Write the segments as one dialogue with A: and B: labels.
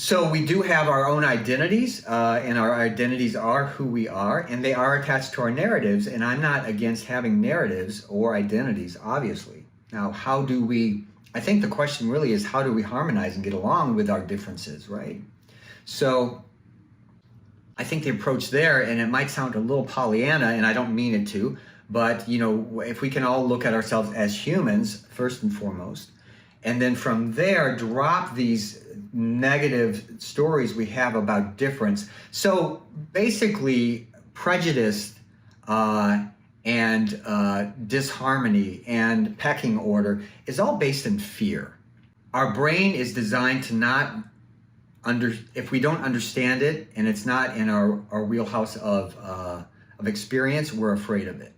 A: So we do have our own identities, and our identities are who we are, and they are attached to our narratives, and I'm not against having narratives or identities, obviously. Now, I think the question really is, how do we harmonize and get along with our differences, right? So I think the approach there, and it might sound a little Pollyanna, and I don't mean it to, but if we can all look at ourselves as humans, first and foremost, and then from there drop these negative stories we have about difference. So basically, prejudice and disharmony and pecking order is all based in fear. Our brain is designed to if we don't understand it and it's not in our wheelhouse of experience, we're afraid of it.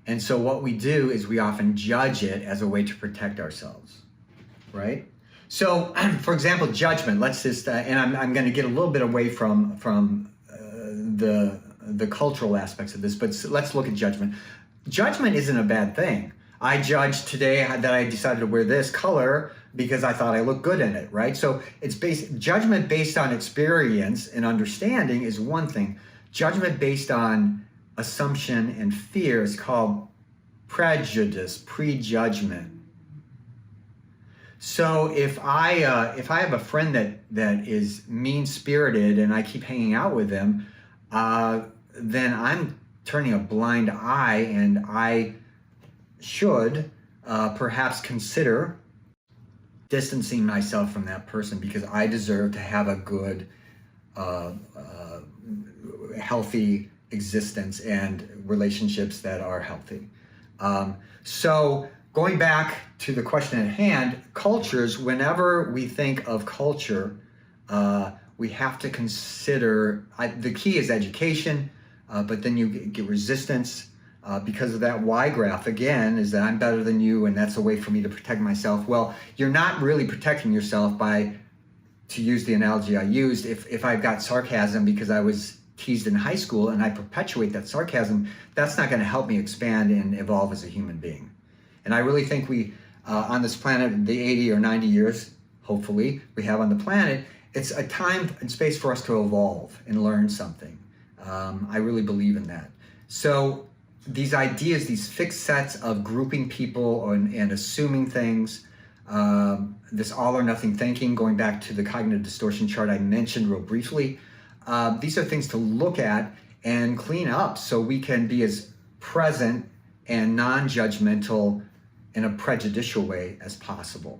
A: And so what we do is we often judge it as a way to protect ourselves, right? So, for example, judgment. Let's just, and I'm going to get a little bit away from the cultural aspects of this, but let's look at judgment. Judgment isn't a bad thing. I judged today that I decided to wear this color because I thought I looked good in it, right? So judgment based on experience and understanding is one thing. Judgment based on assumption and fear is called prejudice, prejudgment. So if I have a friend that is mean-spirited and I keep hanging out with them, then I'm turning a blind eye, and I should perhaps consider distancing myself from that person because I deserve to have a good, healthy existence and relationships that are healthy. So going back to the question at hand, cultures, whenever we think of culture, we have to consider, the key is education, but then you get resistance because of that Y graph, again, is that I'm better than you and that's a way for me to protect myself. Well, you're not really protecting yourself by, to use the analogy I used, if I've got sarcasm because I was teased in high school and I perpetuate that sarcasm, that's not going to help me expand and evolve as a human being. And I really think we, on this planet, the 80 or 90 years, hopefully, we have on the planet, it's a time and space for us to evolve and learn something. I really believe in that. So these ideas, these fixed sets of grouping people and assuming things, this all or nothing thinking, going back to the cognitive distortion chart I mentioned real briefly, these are things to look at and clean up so we can be as present and non-judgmental in a prejudicial way as possible.